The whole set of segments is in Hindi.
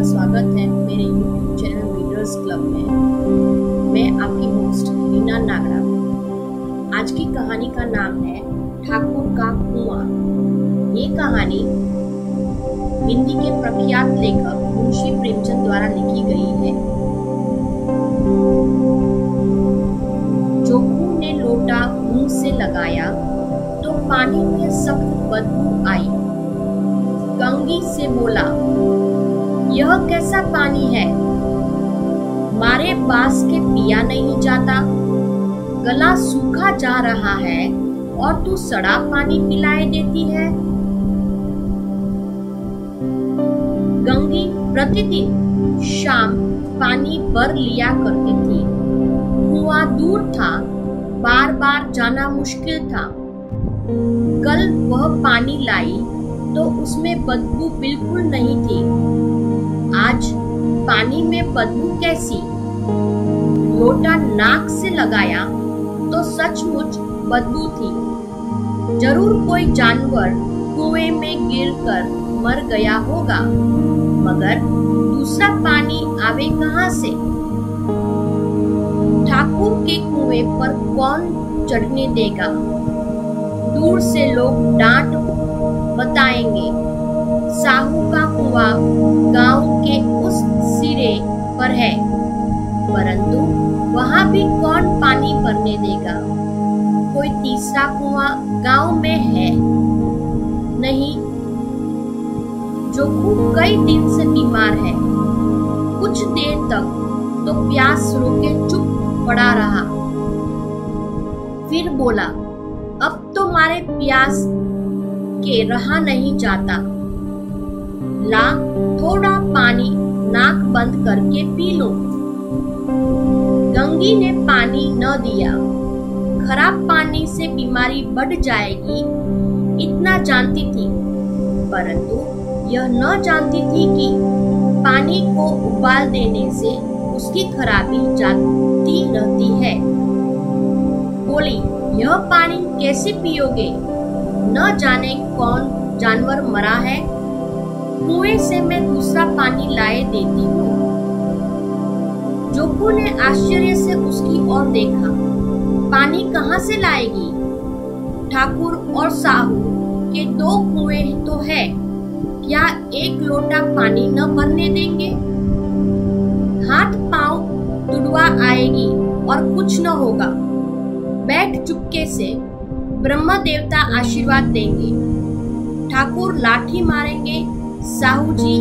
आपका स्वागत है मेरे YouTube चैनल रीडर्स क्लब में। मैं आपकी होस्ट हीना नागरा। आज की कहानी का नाम है ठाकुर का कुआं। ये कहानी हिंदी के प्रख्यात लेखक मुंशी प्रेमचंद द्वारा लिखी गई है। जोखू ने लोटा मुंह से लगाया तो पानी में सख्त बदबू आई। गंगी से बोला, यह कैसा पानी है? मारे बास के पिया नहीं जाता। गला सूखा जा रहा है और तू सड़ा पानी पिलाए देती है। गंगी प्रतिदिन शाम पानी भर लिया करती थी। कुआं दूर था, बार बार जाना मुश्किल था। कल वह पानी लाई तो उसमें बदबू बिल्कुल नहीं थी। आज पानी में बदबू कैसी? लोटा नाक से लगाया तो सचमुच बदबू थी। जरूर कोई जानवर कुएं में गिरकर मर गया होगा, मगर दूसरा पानी आवे कहां से? ठाकुर के कुएं पर कौन चढ़ने देगा? दूर से लोग डांट बताएंगे, साहू का कुआं गांव के उस सिरे पर है। परंतु वहां भी कौन पानी भरने देगा? कोई तीसरा कुआं गांव में है नहीं। जोखू कई दिन से बीमार है। कुछ देर तक तो प्यास रोके चुप पड़ा रहा। फिर बोला, अब तो मारे प्यास के रहा नहीं जाता। ला थोड़ा पानी नाक बंद करके पी लो। गंगी ने पानी न दिया। खराब पानी से बीमारी बढ़ जाएगी इतना जानती थी, परंतु यह न जानती थी कि पानी को उबाल देने से उसकी खराबी जाती रहती है। बोली, यह पानी कैसे पियोगे? न जाने कौन जानवर मरा है। कुएं से मैं दूसरा पानी लाए देती हूँ। जोखू ने आश्चर्य से उसकी ओर देखा। पानी कहाँ से लाएगी? ठाकुर और साहू के दो कुएं तो है, क्या एक लोटा पानी न भरने देंगे? हाथ पांव तुड़वा आएगी और कुछ न होगा। बैठ चुपके से, ब्रह्मा देवता आशीर्वाद देंगे। ठाकुर लाठी मारेंगे, साहू जी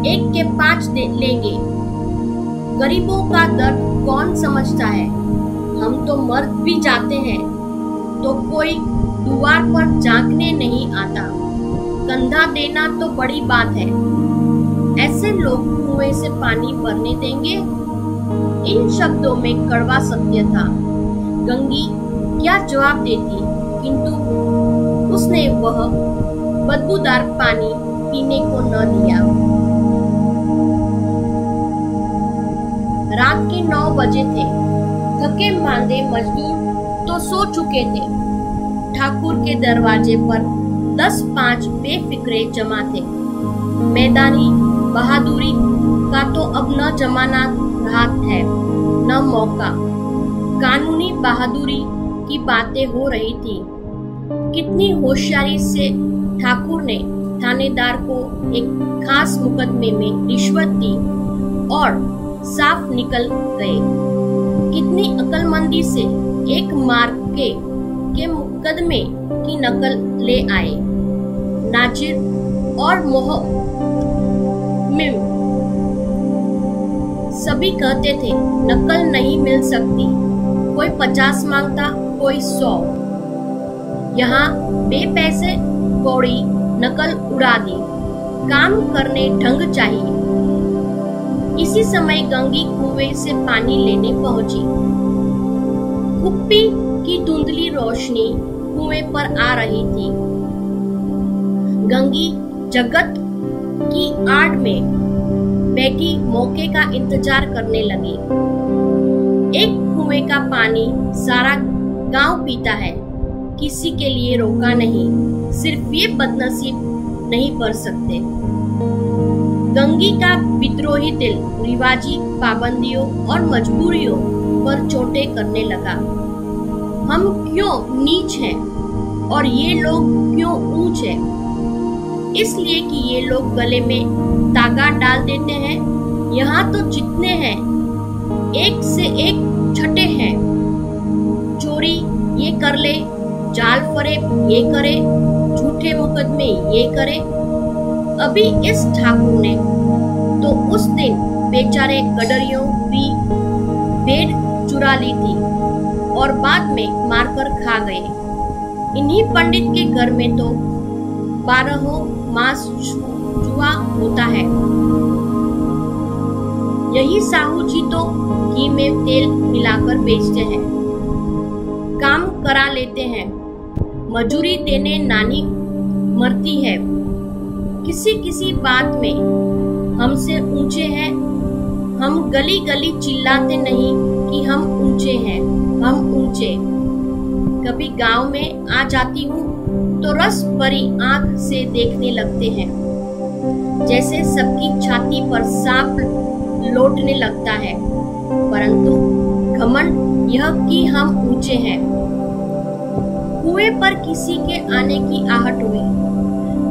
एक के 5 लेंगे। गरीबों का दर्द कौन समझता है? हम तो मर भी जाते हैं तो कोई द्वार पर झांकने नहीं आता। कंधा देना तो बड़ी बात है। ऐसे लोग कुएं से पानी भरने देंगे? इन शब्दों में कड़वा सत्य था। गंगी क्या जवाब देती, किंतु उसने वह बदबूदार पानी पीने को न दिया। रात के 9 बजे थे। थके मांदे मजदूर तो सो चुके थे। ठाकुर के दरवाजे पर 10-5 बेफिक्रे जमा थे। मैदानी बहादुरी का तो अब न जमाना रहा है न मौका। कानूनी बहादुरी की बातें हो रही थी। कितनी होशियारी से ठाकुर ने थानेदार को एक खास मुकदमे में रिश्वत दी और साफ निकल गए। कितनी अक्लमंदी से एक मार्के के मुकदमे की नकल ले आए। नाजिर और मोहम्मिम सभी कहते थे नकल नहीं मिल सकती। कोई 50 मांगता, कोई 100। यहाँ बेपैसे कौड़ी नकल उड़ा दी। काम करने ढंग चाहिए। इसी समय गंगी कुएं से पानी लेने पहुंची। कुप्पी की धुंधली रोशनी कुएं पर आ रही थी। गंगी जगत की आड़ में बैठी मौके का इंतजार करने लगी। एक कुएं का पानी सारा गांव पीता है, किसी के लिए रोका नहीं। सिर्फ ये बदनसीब नहीं पढ़ सकते। गंगी का विद्रोही दिल रिवाजी पाबंदियों और मजबूरियों पर चोटें करने लगा। हम क्यों नीच हैं और ये लोग क्यों ऊंच हैं? इसलिए कि ये लोग गले में तागा डाल देते हैं। यहाँ तो जितने हैं एक से एक छठे हैं। चोरी ये कर ले, जाल फरेब ये करे, झूठे मुकदमे ये करे। अभी इस ठाकुर ने तो उस दिन बेचारे गडरियों भी भेड़ चुरा ली थी और बाद में मारकर खा गए। इन्हीं पंडित के घर में तो 12 मास जुआ होता है। यही साहू जी तो घी में तेल मिलाकर बेचते हैं, काम करा लेते हैं, मजूरी देने नानी मरती है। किसी किसी बात में हमसे ऊंचे हैं। हम गली गली चिल्लाते नहीं कि हम ऊंचे हैं, हम ऊंचे। कभी गांव में आ जाती हूँ तो रस भरी आंख से देखने लगते हैं, जैसे सबकी छाती पर सांप लौटने लगता है। परंतु घमंड यह कि हम ऊंचे हैं। कुएं पर किसी के आने की आहट हुई।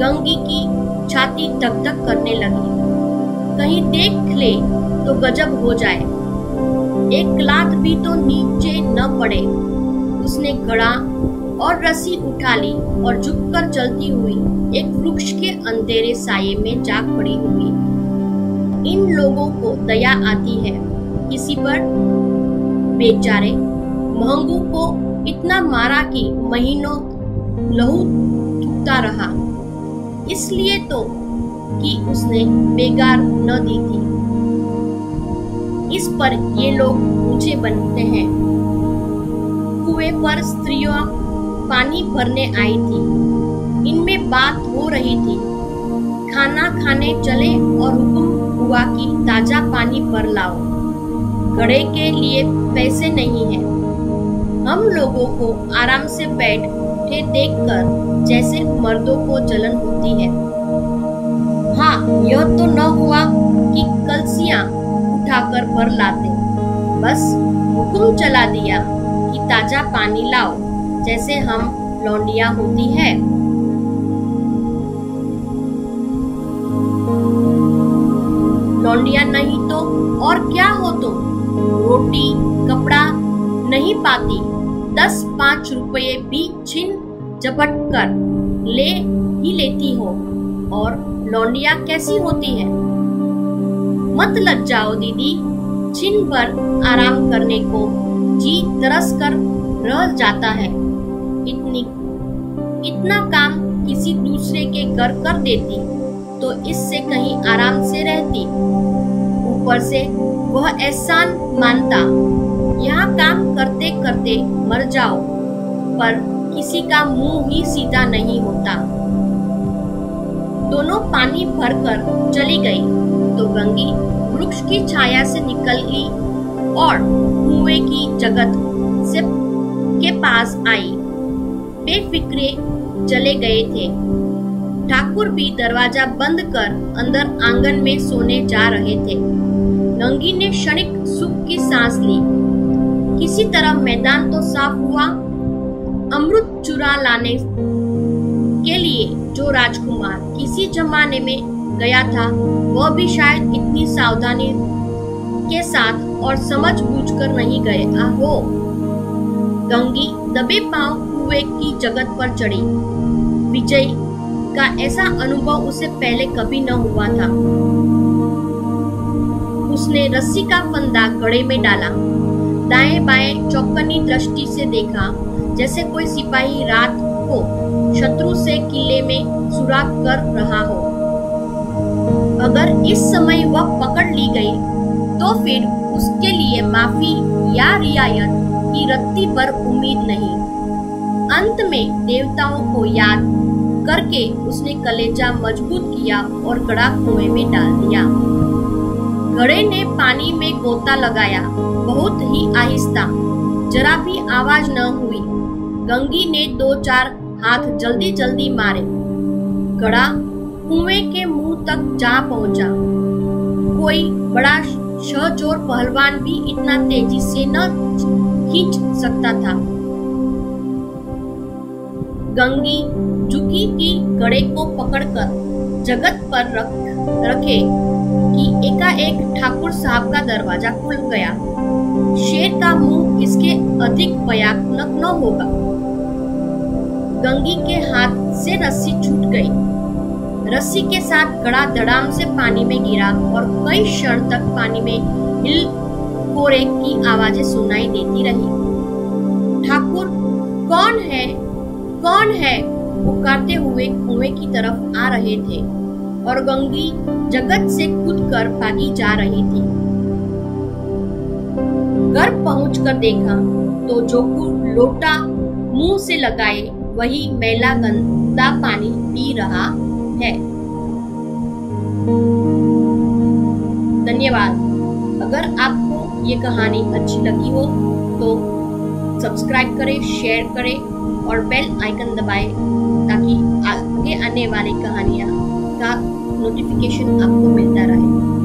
गंगी की छाती धक धक करने लगी। कहीं देख ले तो गजब हो जाए, एक लात भी तो नीचे न पड़े। उसने घड़ा और रस्सी उठा ली और झुककर चलती हुई एक वृक्ष के अंधेरे साये में जा खड़ी हुई। इन लोगों को दया आती है किसी पर। बेचारे महंगू को इतना मारा कि महीनों लहू थूकता रहा, इसलिए तो कि उसने बेगार न दी थी। इस पर ये लोग ऊंचे बनते हैं। कुएं पर स्त्रियां पानी भरने आई थी। इनमें बात हो रही थी। खाना खाने चले और हुक्म हुआ कि ताजा पानी भर लाओ। घड़े के लिए पैसे नहीं हैं। हम लोगों को आराम से बैठे देखकर जैसे मर्दों को जलन होती है। हाँ, यह तो न हुआ कि कलसियां उठाकर भर लाते। बस हुक्म चला दिया कि ताजा पानी लाओ, जैसे हम लौंडिया होती है। लौंडिया नहीं तो और क्या हो तुम? रोटी कपड़ा नहीं पाती, 10-5 रुपये भी छिन झपट कर ले ही लेती हो। और लौंडिया कैसी होती है? मत लग जाओ दीदी, छिन भर आराम करने को जी तरस कर रह जाता है। इतना काम किसी दूसरे के घर कर देती तो इससे कहीं आराम से रहती। ऊपर से वह एहसान मानता, यहाँ काम करते करते मर जाओ। पर किसी का मुंह ही सीधा नहीं होता। दोनों पानी भरकर चली गई तो गंगी वृक्ष की छाया से निकली और कुएं की जगत से के पास आई। बेफिक्रे चले गए थे। ठाकुर भी दरवाजा बंद कर अंदर आंगन में सोने जा रहे थे। गंगी ने क्षणिक सुख की सांस ली। किसी तरह मैदान तो साफ हुआ। अमृत चुरा लाने के लिए जो राजकुमार किसी जमाने में गया था, वह भी शायद इतनी सावधानी के साथ और समझ बूझकर नहीं गया हो। गंगी दबे पांव कुएं की जगत पर चढ़ी। विजय का ऐसा अनुभव उसे पहले कभी न हुआ था। उसने रस्सी का फंदा घड़े में डाला, दाएं बाएं चौकन्नी दृष्टि से देखा, जैसे कोई सिपाही रात को शत्रु से किले में सुराग कर रहा हो। अगर इस समय वह पकड़ ली गई तो फिर उसके लिए माफी या रियायत की रत्ती भर उम्मीद नहीं। अंत में देवताओं को याद करके उसने कलेजा मजबूत किया और घड़ा कुएं में डाल दिया। घड़े ने पानी में गोता लगाया, बहुत ही आहिस्ता, जरा भी आवाज न हुई। गंगी ने 2-4 हाथ जल्दी जल्दी मारे। घड़ा कुएं के मुंह तक जा पहुंचा। कोई बड़ा शहजोर पहलवान भी इतना तेजी से न खींच सकता था। गंगी झुकी की घड़े को पकड़कर जगत पर रखे कि एकाएक ठाकुर साहब का दरवाजा खुल गया। शेर का मुंह इसके अधिक भयानक न होगा। गंगी के हाथ से रस्सी छूट गई। रस्सी के साथ घड़ा धड़ाम से पानी में गिरा और कई क्षण तक पानी में हिलकोरे की आवाजें सुनाई देती रही। ठाकुर कौन है, कौन है, पुकारते हुए कुएं की तरफ आ रहे थे और गंगी जगत से कूदकर भागी जा रही थी। घर पहुंचकर देखा तो जोकू लोटा मुंह से लगाए वही मैला गंदा पानी पी रहा है। धन्यवाद। अगर आपको ये कहानी अच्छी लगी हो तो सब्सक्राइब करें, शेयर करें और बेल आइकन दबाएं ताकि आगे आने वाली कहानियां का नोटिफिकेशन आपको मिलता रहे।